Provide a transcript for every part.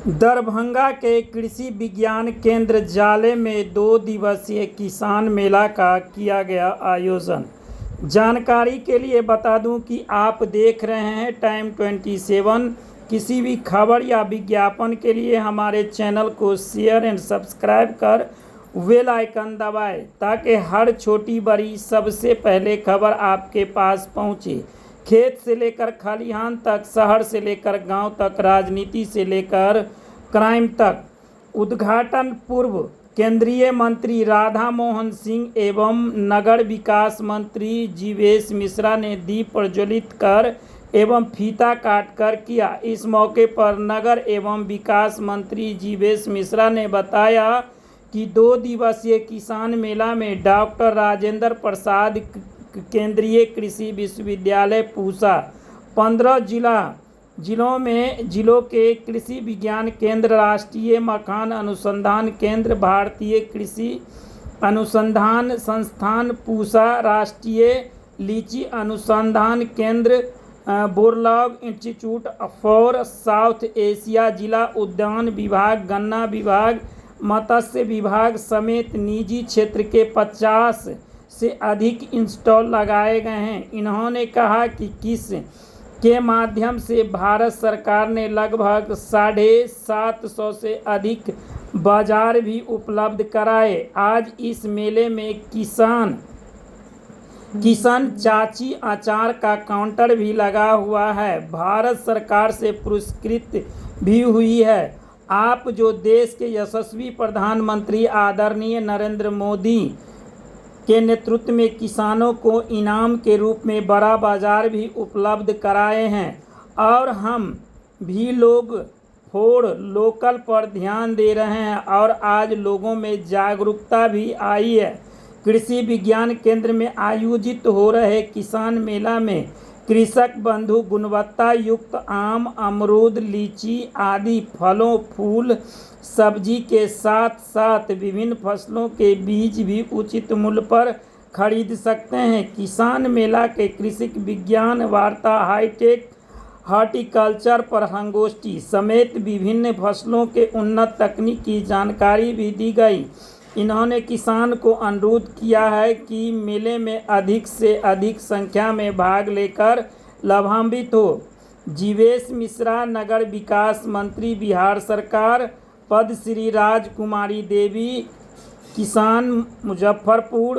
दरभंगा के कृषि विज्ञान केंद्र जाले में 2 दिवसीय किसान मेला का किया गया आयोजन। जानकारी के लिए बता दूं कि आप देख रहे हैं टाइम 27। किसी भी खबर या विज्ञापन के लिए हमारे चैनल को शेयर एंड सब्सक्राइब कर बेल आइकन दबाएं ताकि हर छोटी बड़ी सबसे पहले खबर आपके पास पहुंचे। खेत से लेकर खलिहान तक, शहर से लेकर गांव तक, राजनीति से लेकर क्राइम तक। उद्घाटन पूर्व केंद्रीय मंत्री राधा मोहन सिंह एवं नगर विकास मंत्री जीवेश मिश्रा ने दीप प्रज्वलित कर एवं फीता काटकर किया। इस मौके पर नगर एवं विकास मंत्री जीवेश मिश्रा ने बताया कि 2 दिवसीय किसान मेला में डॉक्टर राजेंद्र प्रसाद केंद्रीय कृषि विश्वविद्यालय पूसा, 15 जिलों के कृषि विज्ञान केंद्र, राष्ट्रीय मखान अनुसंधान केंद्र, भारतीय कृषि अनुसंधान संस्थान पूसा, राष्ट्रीय लीची अनुसंधान केंद्र, Borlaug institute for south Asia, जिला उद्यान विभाग, गन्ना विभाग, मत्स्य विभाग समेत निजी क्षेत्र के 50 से अधिक इंस्टॉल लगाए गए हैं। इन्होंने कहा कि किस के माध्यम से भारत सरकार ने लगभग 750 से अधिक बाजार भी उपलब्ध कराए। आज इस मेले में किसान चाची अचार का काउंटर भी लगा हुआ है। भारत सरकार से पुरस्कृत भी हुई है। आप जो देश के यशस्वी प्रधानमंत्री आदरणीय नरेंद्र मोदी के नेतृत्व में किसानों को इनाम के रूप में बड़ा बाजार भी उपलब्ध कराए हैं और हम भी लोग फॉर लोकल पर ध्यान दे रहे हैं और आज लोगों में जागरूकता भी आई है। कृषि विज्ञान केंद्र में आयोजित हो रहे किसान मेला में कृषक बंधु गुणवत्ता युक्त आम, अमरूद, लीची आदि फलों, फूल, सब्जी के साथ साथ विभिन्न फसलों के बीज भी उचित मूल्य पर खरीद सकते हैं। किसान मेला के कृषि विज्ञान वार्ता, हाईटेक हॉर्टिकल्चर पर संगोष्ठी समेत विभिन्न फसलों के उन्नत तकनीक की जानकारी भी दी गई। इन्होंने किसान को अनुरोध किया है कि मेले में अधिक से अधिक संख्या में भाग लेकर लाभान्वित हो। जीवेश मिश्रा, नगर विकास मंत्री, बिहार सरकार, पद श्री राजकुमारी देवी, किसान मुजफ्फरपुर,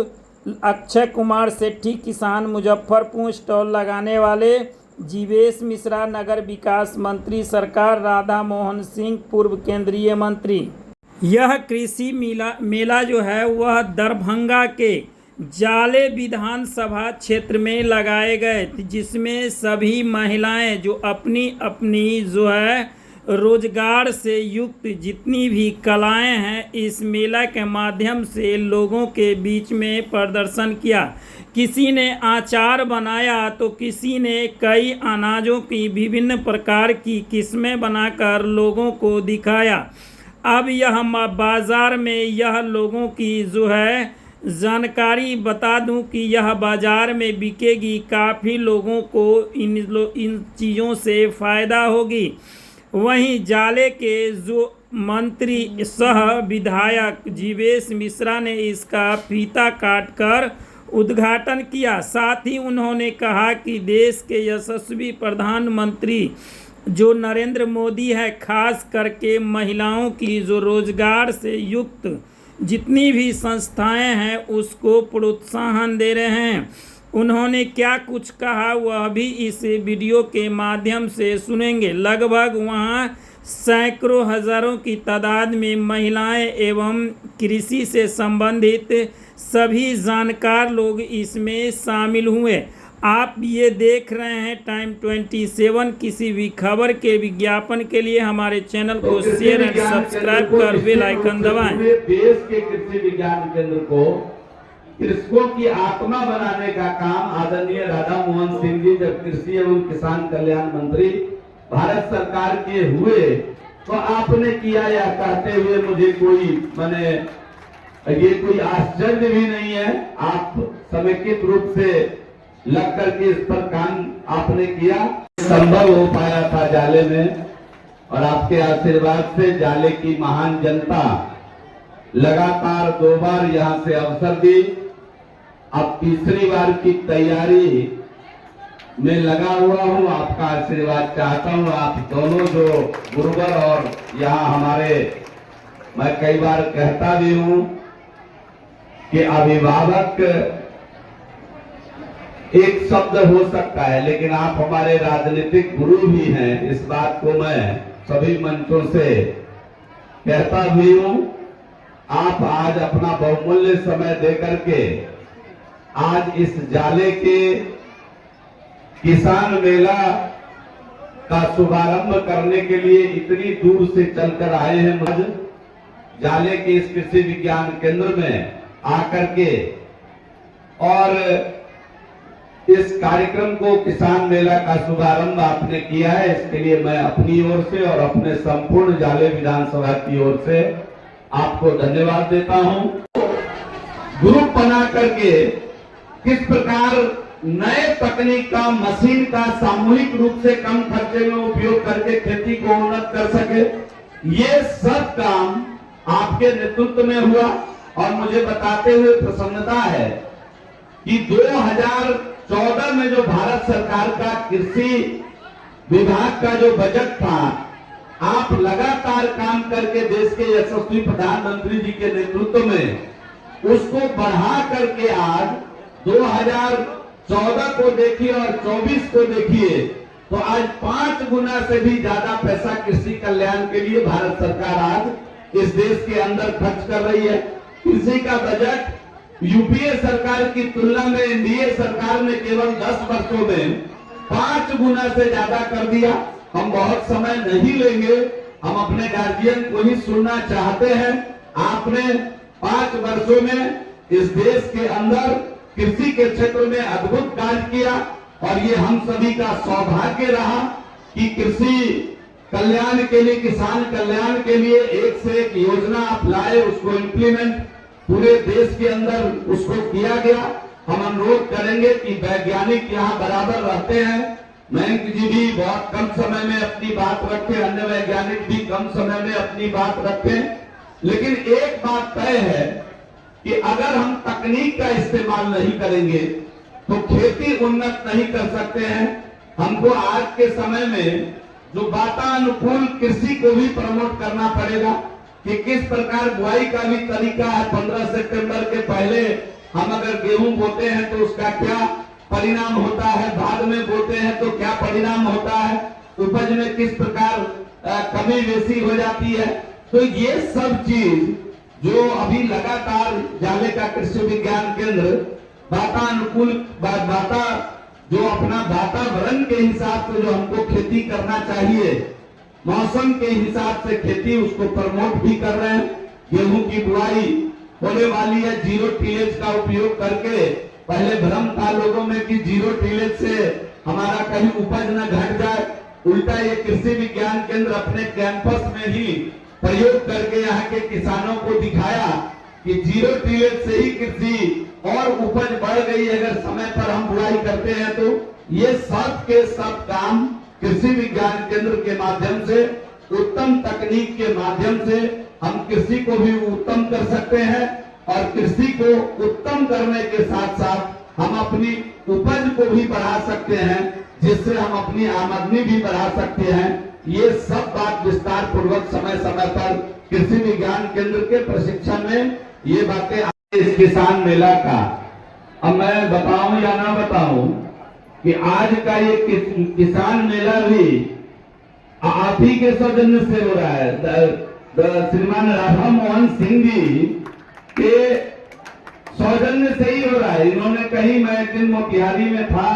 अक्षय कुमार सेठी, किसान मुजफ्फरपुर, स्टॉल लगाने वाले जीवेश मिश्रा, नगर विकास मंत्री, सरकार राधा मोहन सिंह, पूर्व केंद्रीय मंत्री। यह कृषि मेला जो है वह दरभंगा के जाले विधानसभा क्षेत्र में लगाए गए, जिसमें सभी महिलाएं जो अपनी अपनी जो है रोजगार से युक्त जितनी भी कलाएं हैं इस मेला के माध्यम से लोगों के बीच में प्रदर्शन किया। किसी ने अचार बनाया तो किसी ने कई अनाजों की विभिन्न प्रकार की किस्में बनाकर लोगों को दिखाया। अब यह बाज़ार में यह लोगों की जो है जानकारी बता दूं कि यह बाज़ार में बिकेगी, काफ़ी लोगों को इन चीज़ों से फ़ायदा होगी। वहीं जाले के जो मंत्री सह विधायक जीवेश मिश्रा ने इसका फीता काटकर उद्घाटन किया। साथ ही उन्होंने कहा कि देश के यशस्वी प्रधानमंत्री जो नरेंद्र मोदी है, खास करके महिलाओं की जो रोजगार से युक्त जितनी भी संस्थाएं हैं उसको प्रोत्साहन दे रहे हैं। उन्होंने क्या कुछ कहा वह भी इस वीडियो के माध्यम से सुनेंगे। लगभग वहां सैकड़ों हजारों की तादाद में महिलाएं एवं कृषि से संबंधित सभी जानकार लोग इसमें शामिल हुए। आप ये देख रहे हैं टाइम 27। किसी भी खबर के विज्ञापन के लिए हमारे चैनल को शेयर एंड सब्सक्राइब कर बेल आइकन दबाएं। देश के कृषि विज्ञान केंद्र को कृषकों की आत्मा बनाने का काम आदरणीय राधा मोहन सिंह जी जब कृषि एवं किसान कल्याण मंत्री भारत सरकार के हुए तो आपने किया, या कहते हुए मुझे कोई ये कोई आश्चर्य भी नहीं है। आप समेकित रूप से लग करके इस पर काम आपने किया, संभव हो पाया था जाले में। और आपके आशीर्वाद से जाले की महान जनता लगातार 2 बार यहां से अवसर दी। अब तीसरी बार की तैयारी में लगा हुआ हूं। आपका आशीर्वाद चाहता हूं। आप दोनों जो गुरुवर और यहाँ हमारे, मैं कई बार कहता भी हूं कि अभिभावक एक शब्द हो सकता है, लेकिन आप हमारे राजनीतिक गुरु भी हैं। इस बात को मैं सभी मंचों से कहता भी हूं। आप आज अपना बहुमूल्य समय देकर के आज इस जाले के किसान मेला का शुभारंभ करने के लिए इतनी दूर से चलकर आए हैं। आज जाले के इस कृषि विज्ञान केंद्र में आकर के और इस कार्यक्रम को, किसान मेला का शुभारंभ आपने किया है, इसके लिए मैं अपनी ओर से और अपने संपूर्ण जाले विधानसभा की ओर से आपको धन्यवाद देता हूं। ग्रुप बना करके किस प्रकार नए तकनीक का, मशीन का सामूहिक रूप से कम खर्चे में उपयोग करके खेती को उन्नत कर सके, ये सब काम आपके नेतृत्व में हुआ। और मुझे बताते हुए प्रसन्नता है कि 2014 में जो भारत सरकार का कृषि विभाग का जो बजट था, आप लगातार काम करके देश के यशस्वी प्रधानमंत्री जी के नेतृत्व में उसको बढ़ा करके आज 2014 को देखिए और 24 को देखिए, तो आज 5 गुना से भी ज्यादा पैसा कृषि कल्याण के लिए भारत सरकार आज इस देश के अंदर खर्च कर रही है। कृषि का बजट यूपीए सरकार की तुलना में एनडीए सरकार ने केवल 10 वर्षों में 5 गुना से ज्यादा कर दिया। हम बहुत समय नहीं लेंगे, हम अपने गार्जियन को ही सुनना चाहते हैं। आपने 5 वर्षों में इस देश के अंदर कृषि के क्षेत्र में अद्भुत कार्य किया और ये हम सभी का सौभाग्य रहा कि कृषि कल्याण के लिए, किसान कल्याण के लिए एक से एक योजना आप लाए, उसको इम्प्लीमेंट पूरे देश के अंदर उसको किया गया। हम अनुरोध करेंगे कि वैज्ञानिक यहाँ बराबर रहते हैं। मयंक जी भी बहुत कम समय में अपनी बात रखें, अन्य वैज्ञानिक भी कम समय में अपनी बात रखें, लेकिन एक बात तय है कि अगर हम तकनीक का इस्तेमाल नहीं करेंगे तो खेती उन्नत नहीं कर सकते हैं। हमको आज के समय में जो वातानुकूल कृषि को भी प्रमोट करना पड़ेगा कि किस प्रकार बुआई का भी तरीका है। 15 सितंबर के पहले हम अगर गेहूं बोते हैं तो उसका क्या परिणाम होता है, बाद में बोते हैं तो क्या परिणाम होता है, उपज में किस प्रकार कमी बेसी हो जाती है। तो ये सब चीज जो अभी लगातार जाले का कृषि विज्ञान केंद्र वातानुकूल जो अपना वातावरण के हिसाब से जो हमको खेती करना चाहिए, मौसम के हिसाब से खेती, उसको प्रमोट भी कर रहे हैं। गेहूं की बुआई होने वाली है जीरो टिलेज का उपयोग करके। पहले भ्रम था लोगों में कि जीरो टिलेज से हमारा कहीं उपज न घट जाए, उल्टा ये कृषि विज्ञान केंद्र अपने कैंपस में ही प्रयोग करके यहाँ के किसानों को दिखाया कि जीरो टिलेज से ही कृषि और उपज बढ़ गई अगर समय पर हम बुआई करते हैं तो। ये सब के सब काम कृषि विज्ञान केंद्र के माध्यम से, उत्तम तकनीक के माध्यम से हम कृषि को भी उत्तम कर सकते हैं और कृषि को उत्तम करने के साथ साथ हम अपनी उपज को भी बढ़ा सकते हैं, जिससे हम अपनी आमदनी भी बढ़ा सकते हैं। ये सब बात विस्तार पूर्वक समय समय पर कृषि विज्ञान केंद्र के प्रशिक्षण में ये बातें इस किसान मेला का। अब मैं बताऊं या ना बताऊं कि आज का ये किसान मेला भी आप ही के सौजन्य से हो रहा है। श्रीमान राधा मोहन सिंह जी के सौजन्य से ही हो रहा है। इन्होंने कही, मैं एक दिन मोतिहारी में था,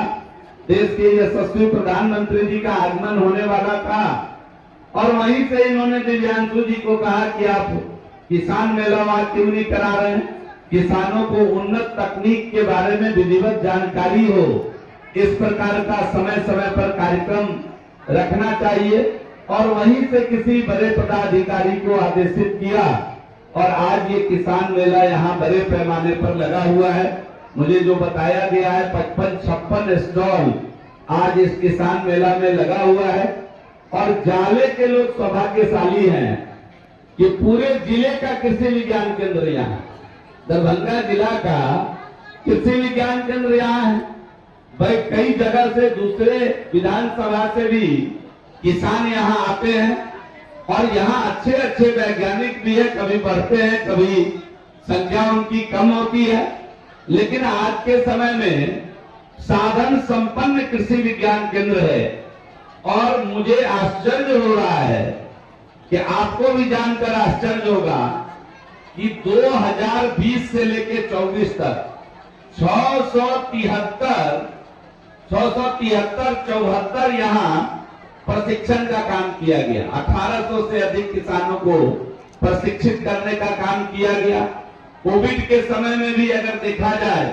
देश के यशस्वी प्रधानमंत्री जी का आगमन होने वाला था और वहीं से इन्होंने दिव्यांशु जी को कहा कि आप किसान मेला वहां क्यों नहीं करा रहे हैं, किसानों को उन्नत तकनीक के बारे में विधिवत जानकारी हो, इस प्रकार का समय समय पर कार्यक्रम रखना चाहिए। और वहीं से किसी बड़े पदाधिकारी को आदेशित किया और आज ये किसान मेला यहाँ बड़े पैमाने पर लगा हुआ है। मुझे जो बताया गया है 55-56 स्टॉल आज इस किसान मेला में लगा हुआ है। और जाले के लोग सौभाग्यशाली हैं कि पूरे जिले का कृषि विज्ञान केंद्र यहाँ, दरभंगा जिला का कृषि विज्ञान केंद्र यहाँ है। भाई कई जगह से, दूसरे विधानसभा से भी किसान यहाँ आते हैं और यहाँ अच्छे अच्छे वैज्ञानिक भी है, कभी बढ़ते हैं, कभी संख्या उनकी कम होती है। लेकिन आज के समय में साधन संपन्न कृषि विज्ञान केंद्र है और मुझे आश्चर्य हो रहा है कि आपको भी जानकर आश्चर्य होगा कि 2020 से लेकर 24 तक 673 यहाँ प्रशिक्षण का काम किया गया। 1800 से अधिक किसानों को प्रशिक्षित करने का काम किया गया। कोविड के समय में भी अगर देखा जाए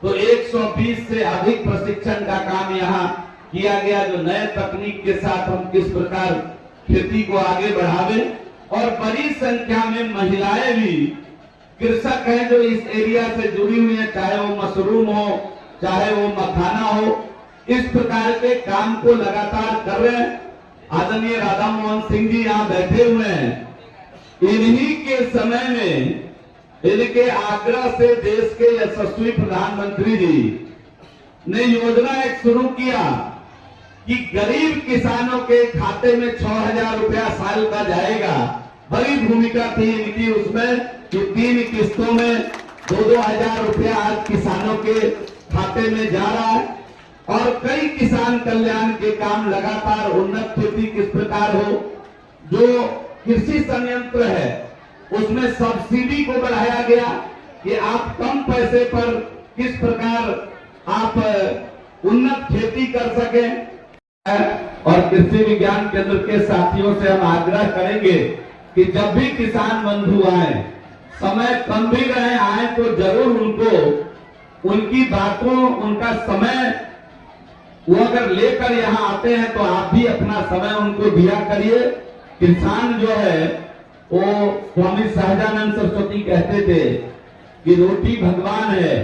तो 120 से अधिक प्रशिक्षण का काम यहाँ किया गया, जो नए तकनीक के साथ हम किस प्रकार खेती को आगे बढ़ावे। और बड़ी संख्या में महिलाएं भी कृषक हैं जो इस एरिया से जुड़ी हुई हैं, चाहे वो मशरूम हो, चाहे वो मखाना हो, इस प्रकार के काम को लगातार कर रहे हैं। आदरणीय राधा मोहन सिंह जी यहाँ बैठे हुए हैं। इन्हीं के समय में, इनके आग्रह से देश के यशस्वी प्रधानमंत्री जी ने योजना एक शुरू किया कि गरीब किसानों के खाते में 6,000 रुपया साल का जाएगा। बड़ी भूमिका थी इनकी उसमें कि 3 किस्तों में 2-2 हजार रुपया आज किसानों के खाते में जा रहा है। और कई किसान कल्याण के काम लगातार, उन्नत खेती किस प्रकार हो, जो कृषि संयंत्र है उसमें सब्सिडी को बढ़ाया गया कि आप कम पैसे पर किस प्रकार आप उन्नत खेती कर सकें। और कृषि विज्ञान केंद्र के साथियों से हम आग्रह करेंगे कि जब भी किसान बंधु आए, समय कम भी रहे, आए तो जरूर उनको उनकी बातों, उनका समय वो अगर लेकर यहाँ आते हैं तो आप भी अपना समय उनको दिया करिए। किसान जो है वो स्वामी सहजानंद सरस्वती कहते थे कि रोटी भगवान है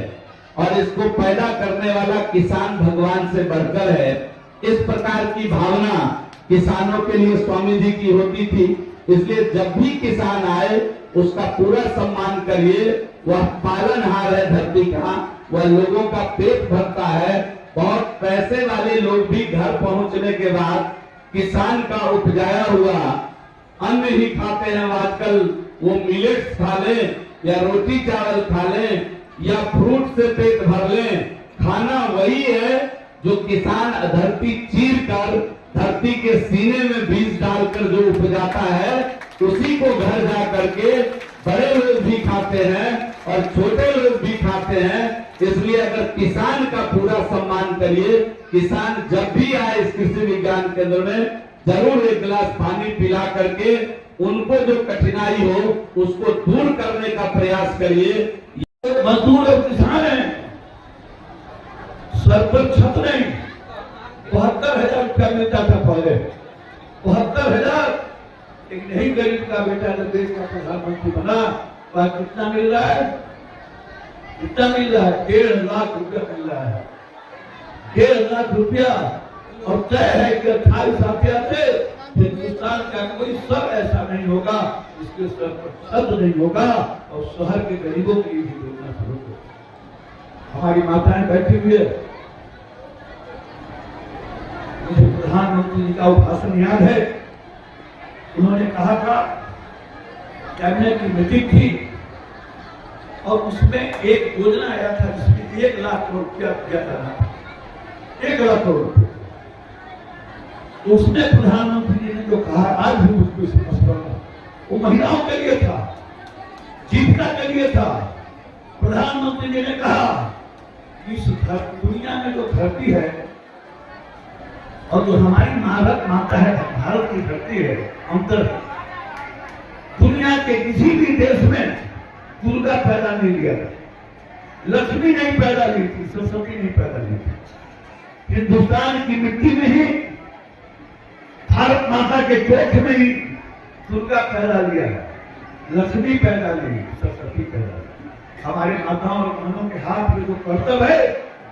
और इसको पैदा करने वाला किसान भगवान से बढ़कर है। इस प्रकार की भावना किसानों के लिए स्वामी जी की होती थी। इसलिए जब भी किसान आए उसका पूरा सम्मान करिए। वह पालनहार है धरती का, वह लोगों का पेट भरता है। बहुत पैसे वाले लोग भी घर पहुंचने के बाद किसान का उपजाया हुआ अन्न ही खाते हैं। आजकल वो मिलेट्स खा लें या रोटी चावल खा लें या फ्रूट से पेट भर लें, खाना वही है जो किसान धरती चीर कर, धरती के सीने में बीज डालकर जो उपजाता है, उसी को घर जा करके बड़े लोग भी खाते हैं और छोटे लोग भी खाते हैं। इसलिए अगर किसान का पूरा सम्मान करिए, किसान जब भी आए इस कृषि विज्ञान केंद्र में जरूर एक गिलास पानी पिला करके उनको जो कठिनाई हो उसको दूर करने का प्रयास करिए। मजदूर और किसान है, सर पर छत नहीं। 72,000 रुपया मिलता था पहले। 72,000 एक नहीं गरीब का बेटा जब देश का प्रधानमंत्री बना, वह कितना मिल रहा है? कितना मिल रहा है? 1.5 लाख रुपया मिल रहा है। 1.5 लाख रुपया। और तय है कि 28 साथिया से हिंदुस्तान का कोई सर ऐसा नहीं होगा जिसके सर पर छत नहीं होगा और शहर के गरीबों के लिए भी योजना शुरू हो। हमारी माताएं बैठी हुई है। मुझे प्रधानमंत्री जी का भाषण याद है। उन्होंने कहा था, कैबिनेट की मीटिंग थी और उसमें एक योजना आया था जिसमें 1 लाख करोड़ रुपया दिया जाना था। 1 लाख करोड़ रुपया। उसने प्रधानमंत्री जी ने जो कहा, आज भी मुझको समझ रहा हूं, वो महिलाओं के लिए था, जीविका के लिए था। प्रधानमंत्री जी ने कहा कि इस दुनिया में जो धरती है और जो हमारी भारत माता है, भारत की धरती है, अंतर दुनिया के किसी भी देश में दुर्गा पैदा नहीं लिया था, लक्ष्मी नहीं पैदा ली थी, सरस्वती नहीं पैदा ली थी। हिंदुस्तान की मिट्टी में ही, भारत माता के कोख में ही दुर्गा पैदा लिया है, लक्ष्मी पैदा ली, सरस्वती पैदा ली। हमारे माताओं और बहनों के हाथ में जो कर्तव्य है,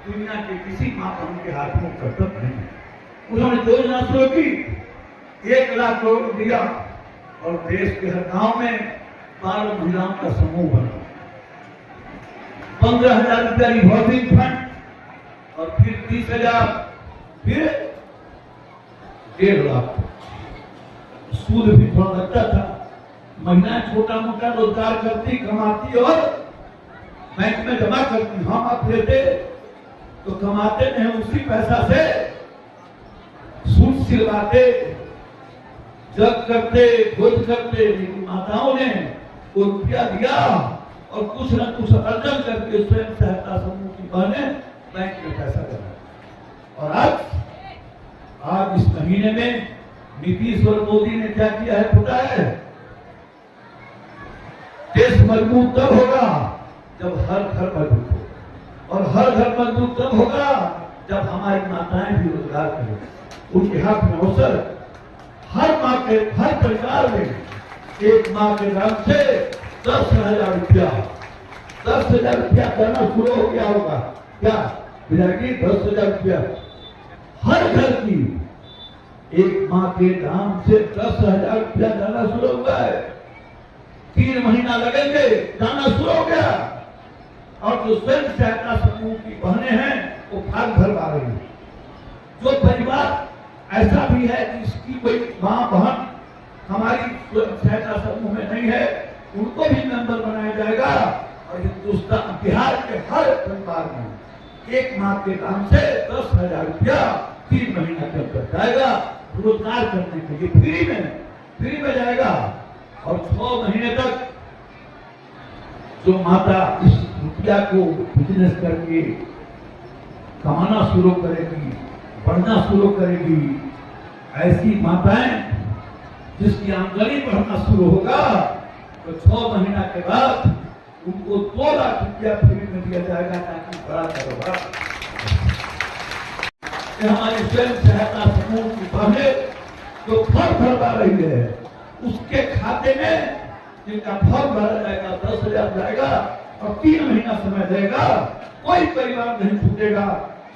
दुनिया के किसी माता के हाथ में कर्तव्य नहीं है। उन्होंने योजना शुरू की 1 लाख करोड़ दिया और देश के हर गांव में 12 महिलाओं का समूह बना, 15,000 रुपया रिवॉल्विंग फंड और फिर 30,000, फिर 1.5 लाख। सूद भी थोड़ा लगता था। महिलाएं छोटा मोटा रोजगार करती, कमाती और बैंक में जमा करती। हम आप लेते तो कमाते नहीं, उसी पैसा से सूट सिलवाते, जग करते, भोज करते। लेकिन माताओं ने वो रुपया दिया और कुछ न कुछ अर्जन करके स्वयं सहायता समूह की बहनें बैंक में पैसा जमा। और आज इस महीने में नीतीश और मोदी ने क्या किया है पता है? देश मजबूत तब होगा जब हर घर मजबूत हो, और हर घर मजबूत तब होगा जब हमारी माताएं भी रोजगार करें। उनके हाथ में अवसर, हर माँ के, हर परिवार में एक माँ के नाम से 10,000 रुपया, 10,000 रुपया देना शुरू हो गया होगा। क्या विधायक, 10,000 रुपया हर घर की एक माँ के नाम से 10,000 रुपया जाना शुरू हुआ है। 3 महीना लगेंगे, जाना शुरू हो गया। और जो स्वयं सहायता समूह की बहनें हैं वो फॉर्म भरवा रही है। जो परिवार ऐसा भी है जिसकी कोई माँ बहन हमारी स्वयं सहायता समूह में नहीं है, उनको भी मेंबर बनाया जाएगा। और हिंदुस्तान, बिहार के हर परिवार में एक माँ के नाम से 10,000 रुपया 3 महीना के अंदर जाएगा, रोजगार करने के लिए फ्री में जाएगा। और 6 महीने तक जो माता इस रुपया को बिजनेस करके कमाना शुरू करेगी, बढ़ना शुरू करेगी, ऐसी माताएं जिसकी आमदनी बढ़ना शुरू होगा तो 6 महीना के बाद उनको 2 लाख रुपया फ्री में दिया जाएगा, ताकि बड़ा कारोबार। हमारी स्वयं सहायता समूह की बहनें जो फॉर्म भरवा रही है, उसके खाते में जिनका फॉर्म भरा जाएगा 10,000 जाएगा और 3 महीना समय देगा। कोई परिवार नहीं छूटेगा,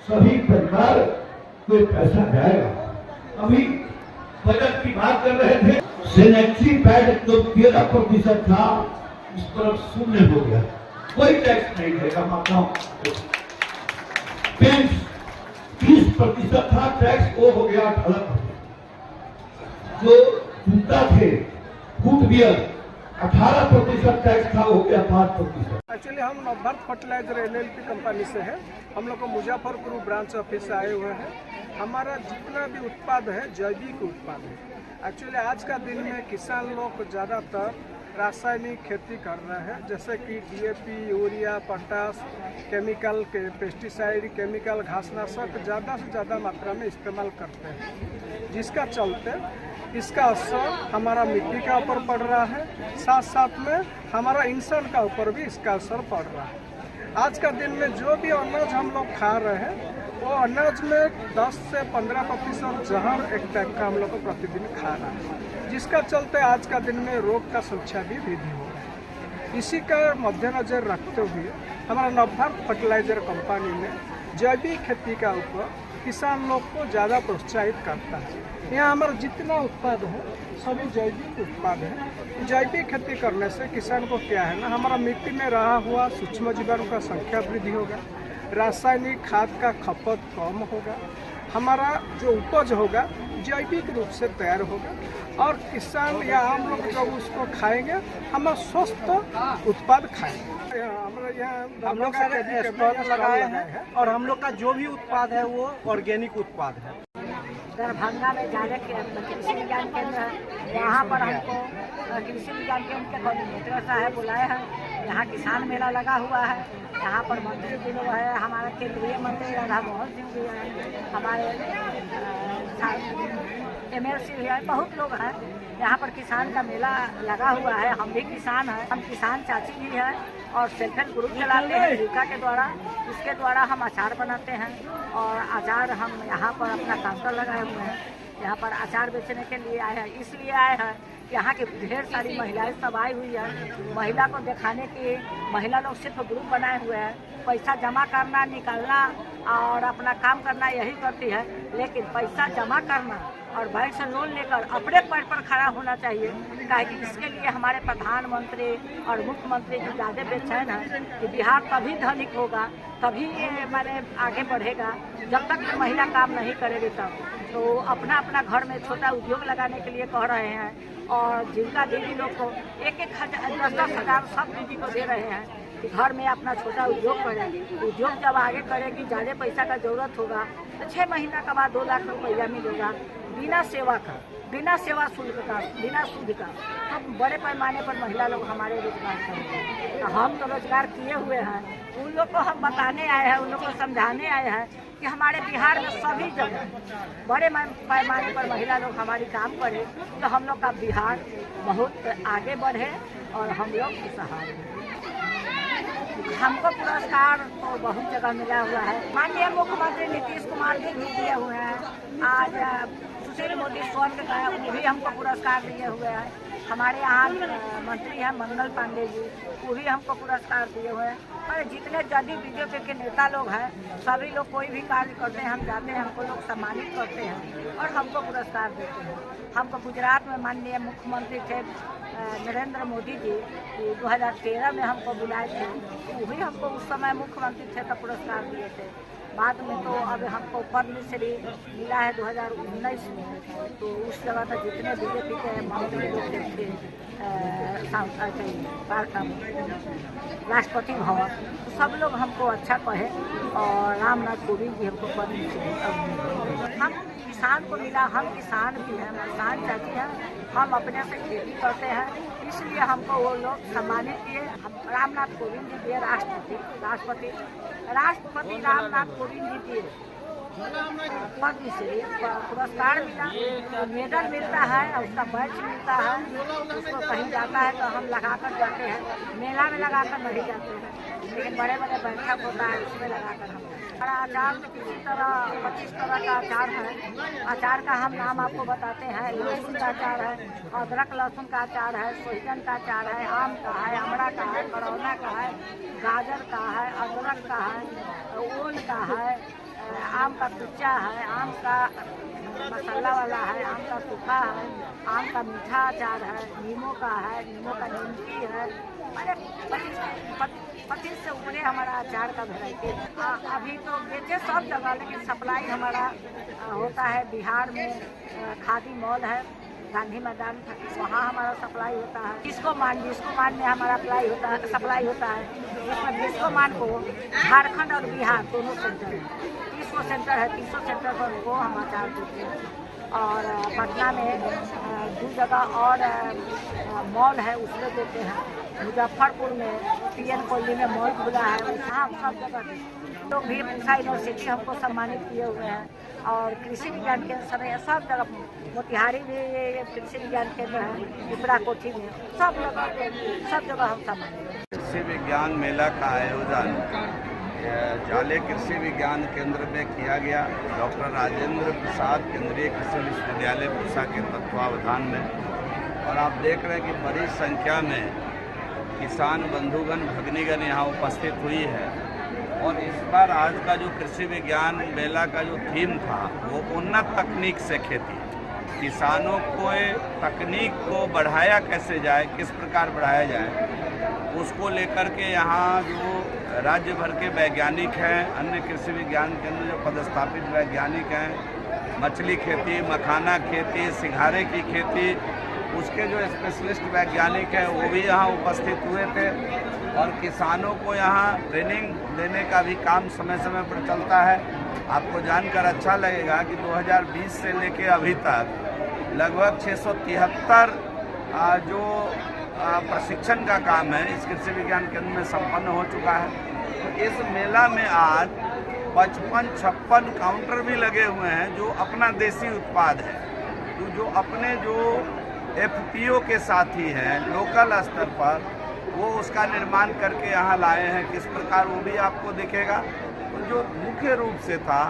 सभी परिवार को पैसा जाएगा। अभी बजट की बात कर रहे थे, सैनिटरी पैड जो 13% था उस पर शून्य हो गया, कोई टैक्स नहीं देगा माताओं। पेंट 30% था, टैक्स वो हो गया 18%। जो जूता थे, फुटवियर 18% टैक्स था, हो गया 5%। एक्चुअली हम नवभारत फर्टिलाइजर LLP कंपनी से है। हम लोग को मुजफ्फरपुर ब्रांच ऑफिस से आए हुए हैं। हमारा जितना भी उत्पाद है जैविक उत्पाद है। एक्चुअली आज का दिन में किसान लोग ज़्यादातर रासायनिक खेती कर रहे हैं, जैसे कि DAP, यूरिया, पोटास, केमिकल के पेस्टिसाइड, केमिकल घासनाशक ज़्यादा से ज़्यादा मात्रा में इस्तेमाल करते हैं, जिसका चलते इसका असर हमारा मिट्टी का ऊपर पड़ रहा है, साथ साथ में हमारा इंसान का ऊपर भी इसका असर पड़ रहा है। आज का दिन में जो भी अनाज हम लोग खा रहे हैं वो अनाज में 10 से 15% जहर एक टाइप का हम लोग को प्रतिदिन खा रहा है, जिसका चलते आज का दिन में रोग का संख्या भी वृद्धि हो रहा है। इसी का मद्देनजर रखते हुए हमारा नवभारत फर्टिलाइजर कंपनी ने जैविक खेती का ऊपर किसान लोग को ज़्यादा प्रोत्साहित करता है। यहाँ हमारा जितना उत्पाद है सभी जैविक उत्पाद है। जैविक खेती करने से किसान को क्या है ना, हमारा मिट्टी में रहा हुआ सूक्ष्म जीवाणु का संख्या वृद्धि होगा, रासायनिक खाद का खपत कम होगा, हमारा जो उपज होगा जैविक रूप से तैयार होगा और किसान या हम लोग जब उसको खाएंगे हम स्वस्थ उत्पाद खाएंगे। हम लोग स्टॉल लगाए हैं और हम लोग का जो भी उत्पाद है वो ऑर्गेनिक उत्पाद है। दरभंगा में जाने के कृषि विज्ञान केंद्र है, यहाँ पर हमको कृषि विज्ञान केंद्र के कोऑर्डिनेटर साहब बुलाए हैं। यहाँ किसान मेला लगा हुआ है। यहाँ पर मंत्री भी लोग है, हमारा केंद्रीय मंत्री राधा मोहन सिंह भी है, हमारे MLC भी है, बहुत लोग हैं। यहाँ पर किसान का मेला लगा हुआ है। हम भी किसान हैं, हम किसान चाची भी हैं और सेल्फ हेल्प ग्रुप चलाते हैं जीविका के द्वारा। इसके द्वारा हम अचार बनाते हैं और अचार हम यहाँ पर अपना काउंटर लगाए हुए हैं। यहाँ पर अचार बेचने के लिए आए हैं, इसलिए आए हैं यहाँ की ढेर सारी महिलाएं सब आई हुई है। महिला को दिखाने की महिला लोग सिर्फ ग्रुप बनाए हुए हैं, पैसा जमा करना, निकालना और अपना काम करना यही करती है, लेकिन पैसा जमा करना और बैंक से लोन लेकर अपने पैर पर खड़ा होना चाहिए। कि इसके लिए हमारे प्रधानमंत्री और मुख्यमंत्री जी ज़्यादा बेचैन हैं कि बिहार तभी धनिक होगा, तभी माने आगे बढ़ेगा जब तक महिला काम नहीं करेगी तब। तो अपना अपना घर में छोटा उद्योग लगाने के लिए कह रहे हैं और जिनका दीदी लोग को 1-1 हज़ार 10-10 हज़ार सब दीदी को दे रहे हैं कि घर में अपना छोटा उद्योग करेगी। उद्योग जब आगे करेगी, ज़्यादा पैसा का जरूरत होगा तो 6 महीना के बाद 2 लाख रुपया मिलेगा बिना सेवा का, बिना सेवा शुल्क का, बिना सूद का। तो बड़े पैमाने पर महिला लोग हमारे रोजगार करते हैं। तो हम तो रोजगार किए हुए हैं, उन लोग को हम बताने आए हैं, उन लोग को समझाने आए हैं कि हमारे बिहार में सभी जगह बड़े पैमाने पर महिला लोग हमारी काम करें तो हम लोग का बिहार बहुत आगे बढ़े और हम लोग खुशहाल हैं। हमको पुरस्कार तो बहुत जगह मिला हुआ है। माननीय मुख्यमंत्री नीतीश कुमार जी भी दिए हुए हैं। आज सुशील मोदी स्वर्ण का वो भी हमको पुरस्कार दिए हुए हैं। हमारे यहाँ मंत्री हैं मंगल पांडे जी, वो भी हमको पुरस्कार दिए हुए हैं। और जितने जदयू बीजेपी के नेता लोग हैं सभी लोग कोई भी कार्य करते हैं, हम जाते हैं, हमको लोग सम्मानित करते हैं और हमको पुरस्कार देते हैं। हमको गुजरात में माननीय मुख्यमंत्री थे नरेंद्र मोदी जी 2013 में हमको बुलाए थे, वो भी हमको उस समय मुख्यमंत्री थे तो पुरस्कार दिए थे। बाद में तो अब हमको पद्मश्री मिला है 2019 में। तो उस जगह तो जितने बीजेपी के मंत्री लोग थे राष्ट्रपति भवन तो सब लोग हमको अच्छा कहे और रामनाथ कोविंद जी हमको पद्मश्री। हम किसान को मिला, हम किसान भी हैं, किसान चाची हैं, हम अपने से खेती करते हैं, इसलिए हमको वो लोग सम्मानित किए। हम रामनाथ कोविंद जी दिए, राष्ट्रपति रामनाथ कोविंद जी दिए पद्मश्री पुरस्कार मिला, मेडल मिलता है और उसका बैच मिलता है। उसको कहीं जाता है तो हम लगा कर जाते हैं, मेला में लगा कर नहीं जाते हैं, लेकिन बड़े बड़े बैठक होता है उसमें लगा कर हम। हमारा अचार में किसी तरह 25 तरह का अचार है। अचार का हम नाम आपको बताते हैं। लहसुन का अचार है, अदरक लहसुन का अचार है, सोहिजन का अचार है, आम का है, अमड़ा का है, करौना का है, गाजर का है, अदरक का है, ओल का है, आम का कुच्चा है, आम का मसाला वाला है, आम का सूखा है, आम का मीठा अचार है, नीमो का है, नीमो का नीमकी है। अरे 25 से ऊपरे हमारा अचार का वेराइटी है। अभी तो बेचे सब जगह, लेकिन सप्लाई हमारा होता है बिहार में। खादी मॉल है गांधी मैदान, वहाँ हमारा सप्लाई होता है। डिस्को मान में हमारा सप्लाई होता है। इसमें डिस्को मान को झारखंड और बिहार दोनों सेंटर है, 30 सेंटर है, 30 सेंटर पर उनको हम अचार देते हैं। और पटना में 2 जगह और मॉल है उसमें देते हैं। मुजफ्फरपुर में PN कॉलोनी में मॉल खुला है, वहाँ सब जगह लोग भी पूसा यूनिवर्सिटी हमको सम्मानित किए हुए हैं। और कृषि विज्ञान केंद्र है, सब जगह मोतिहारी भी कृषि विज्ञान केंद्र है, उपरा कोठी में सब जगह हम सम्मानित। कृषि विज्ञान मेला का आयोजन जाले कृषि विज्ञान केंद्र में किया गया। डॉक्टर राजेंद्र प्रसाद केंद्रीय कृषि विश्वविद्यालय पूसा के तत्वावधान में। और आप देख रहे हैं कि बड़ी संख्या में किसान बंधुगण भगनीगण यहाँ उपस्थित हुई है। और इस बार आज का जो कृषि विज्ञान मेला का जो थीम था वो उन्नत तकनीक से खेती। किसानों को तकनीक को बढ़ाया कैसे जाए, किस प्रकार बढ़ाया जाए, उसको लेकर के यहाँ जो राज्य भर के वैज्ञानिक हैं, अन्य कृषि विज्ञान केंद्र जो पदस्थापित वैज्ञानिक हैं, मछली खेती, मखाना खेती, सिंघारे की खेती, उसके जो स्पेशलिस्ट वैज्ञानिक हैं वो भी यहाँ उपस्थित हुए थे। और किसानों को यहाँ ट्रेनिंग देने का भी काम समय समय पर चलता है। आपको जानकर अच्छा लगेगा कि 2020 से लेके अभी तक लगभग 673 जो प्रशिक्षण का काम है इस कृषि विज्ञान केंद्र में संपन्न हो चुका है। तो इस मेला में आज 55-56 काउंटर भी लगे हुए हैं जो अपना देसी उत्पाद है, तो जो अपने जो FPO के साथी हैं लोकल स्तर पर वो उसका निर्माण करके यहाँ लाए हैं। किस प्रकार वो भी आपको दिखेगा। तो जो मुख्य रूप से था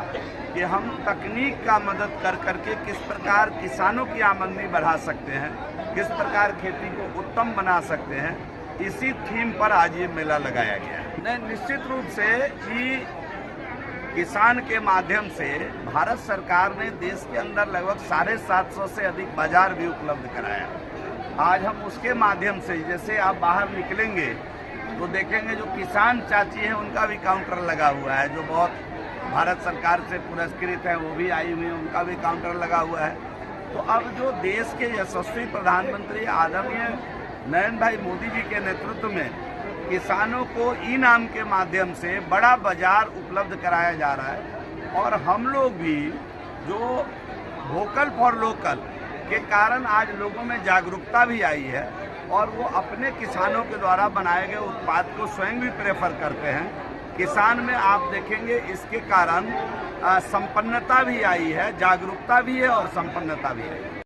कि हम तकनीक का मदद कर करके किस प्रकार किसानों की आमदनी बढ़ा सकते हैं, किस प्रकार खेती को उत्तम बना सकते हैं, इसी थीम पर आज ये मेला लगाया गया है। नहीं, निश्चित रूप से कि किसान के माध्यम से भारत सरकार ने देश के अंदर लगभग 750 से अधिक बाजार भी उपलब्ध कराया। आज हम उसके माध्यम से, जैसे आप बाहर निकलेंगे तो देखेंगे जो किसान चाची हैं उनका भी काउंटर लगा हुआ है, जो बहुत भारत सरकार से पुरस्कृत है, वो भी आई हुई है, उनका भी काउंटर लगा हुआ है। तो अब जो देश के यशस्वी प्रधानमंत्री आदरणीय नरेंद्र भाई मोदी जी के नेतृत्व में किसानों को ई नाम के माध्यम से बड़ा बाजार उपलब्ध कराया जा रहा है, और हम लोग भी जो वोकल फॉर लोकल के कारण आज लोगों में जागरूकता भी आई है, और वो अपने किसानों के द्वारा बनाए गए उत्पाद को स्वयं भी प्रेफर करते हैं। किसान में आप देखेंगे इसके कारण संपन्नता भी आई है, जागरूकता भी है और संपन्नता भी है।